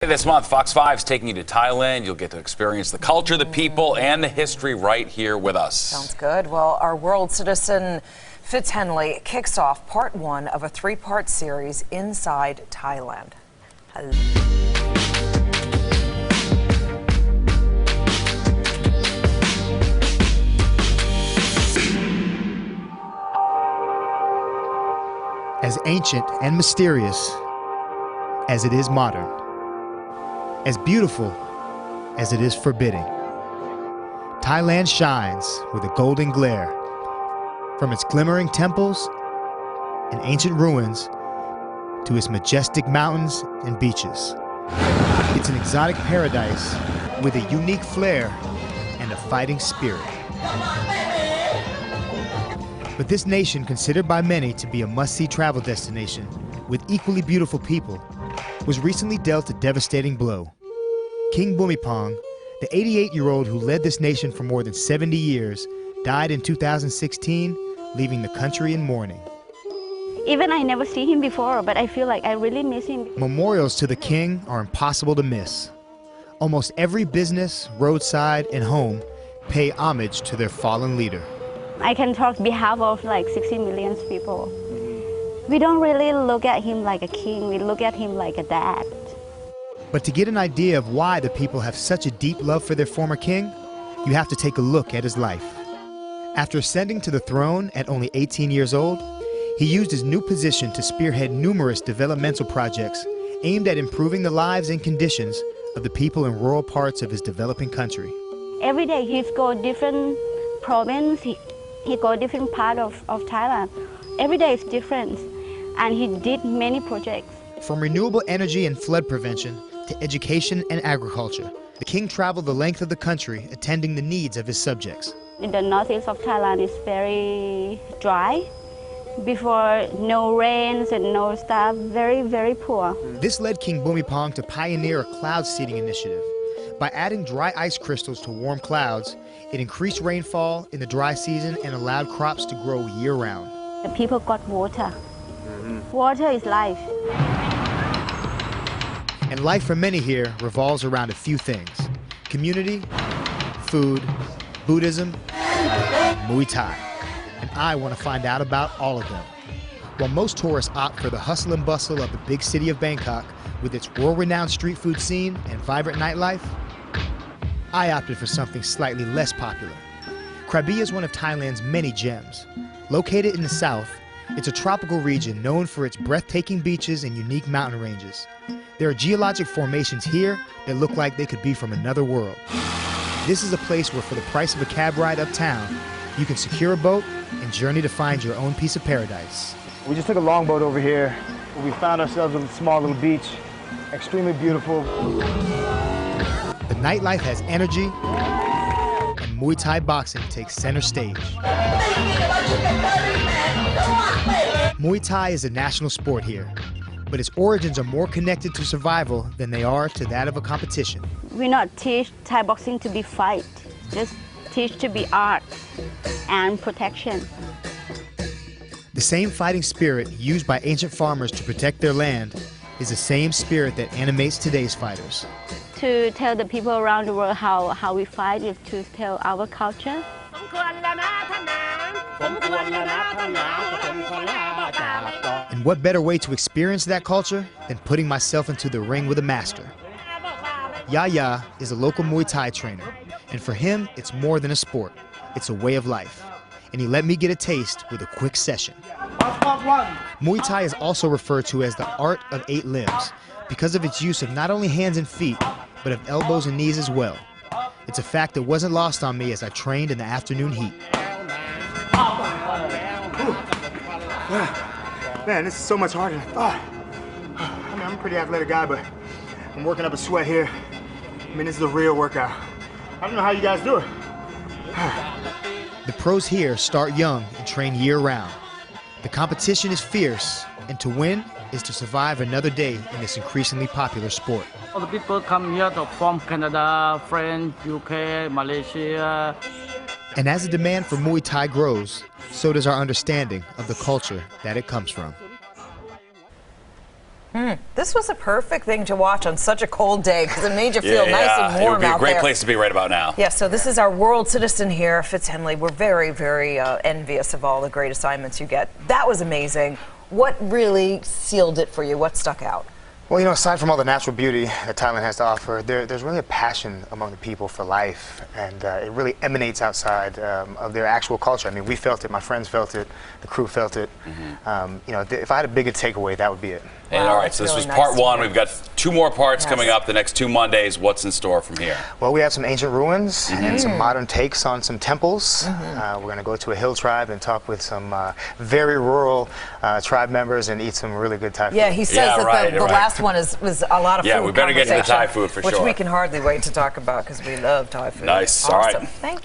This month, Fox 5's taking you to Thailand. You'll get to experience the culture, the people, and the history right here with us. Sounds good. Well, our world citizen Fitz Henley kicks off part one of a three-part series inside Thailand. As ancient and mysterious as it is modern, as beautiful as it is forbidding, Thailand shines with a golden glare. From its glimmering temples and ancient ruins to its majestic mountains and beaches. It's an exotic paradise with a unique flair and a fighting spirit. But this nation, considered by many to be a must-see travel destination with equally beautiful people, was recently dealt a devastating blow. King Bhumibol, the 88-year-old who led this nation for more than 70 years, died in 2016, leaving the country in mourning. Even I never see him before, but I feel like I really miss him. Memorials to the king are impossible to miss. Almost every business, roadside, and home pay homage to their fallen leader. I can talk on behalf of like 60 million people. We don't really look at him like a king, we look at him like a dad. But to get an idea of why the people have such a deep love for their former king, you have to take a look at his life. After ascending to the throne at only 18 years old, he used his new position to spearhead numerous developmental projects aimed at improving the lives and conditions of the people in rural parts of his developing country. Every day he go different province, he go different part of Thailand. Every day is different, and he did many projects. From renewable energy and flood prevention to education and agriculture, the king traveled the length of the country attending the needs of his subjects. In the northeast of Thailand is very dry. Before, no rains and no stuff, very, very poor. This led King Bhumibol to pioneer a cloud seeding initiative. By adding dry ice crystals to warm clouds, it increased rainfall in the dry season and allowed crops to grow year-round. The people got water. Water is life. And life for many here revolves around a few things: community, food, Buddhism, Muay Thai. And I want to find out about all of them. While most tourists opt for the hustle and bustle of the big city of Bangkok with its world-renowned street food scene and vibrant nightlife, I opted for something slightly less popular. Krabi is one of Thailand's many gems. Located in the south, it's a tropical region known for its breathtaking beaches and unique mountain ranges. There are geologic formations here that look like they could be from another world. This is a place where for the price of a cab ride uptown, you can secure a boat and journey to find your own piece of paradise. We just took a longboat over here. We found ourselves on a small little beach, extremely beautiful. The nightlife has energy, and Muy Thai Boxing takes center stage. Muay Thai is a national sport here, but its origins are more connected to survival than they are to that of a competition. We not teach Thai boxing to be fight, just teach to be art and protection. The same fighting spirit used by ancient farmers to protect their land is the same spirit that animates today's fighters. To tell the people around the world how we fight is to tell our culture. And what better way to experience that culture than putting myself into the ring with a master? Yaya is a local Muay Thai trainer, and for him, it's more than a sport. It's a way of life. And he let me get a taste with a quick session. Muay Thai is also referred to as the art of 8 limbs because of its use of not only hands and feet, but of elbows and knees as well. It's a fact that wasn't lost on me as I trained in the afternoon heat. Man, this is so much harder than I thought. I mean, I'm a pretty athletic guy, but I'm working up a sweat here. I mean, this is a real workout. I don't know how you guys do it. The pros here start young and train year-round. The competition is fierce, and to win is to survive another day in this increasingly popular sport. All the people come here from Canada, France, UK, Malaysia. And as the demand for Muay Thai grows, so does our understanding of the culture that it comes from. This was a perfect thing to watch on such a cold day because it made you feel nice and warm out there. It would be a great place to be right about now. Yeah, so this is our world citizen here, Fitz Henley. We're very, very envious of all the great assignments you get. That was amazing. What really sealed it for you? What stuck out? Well, you know, aside from all the natural beauty that Thailand has to offer, there's really a passion among the people for life, and it really emanates outside of their actual culture. I mean, we felt it, my friends felt it, the crew felt it. You know, if I had a bigger takeaway, that would be it. And all right, so this was part one. We've got 2 more parts coming up the next 2 Mondays. What's in store from here? Well, we have some ancient ruins and some modern takes on some temples. We're going to go to a hill tribe and talk with some very rural tribe members and eat some really good Thai food. Yeah, he says that the last one was a lot of food. Yeah, we better get to the Thai food for sure. Which we can hardly wait to talk about because we love Thai food. Nice. Awesome. All right. Thank you.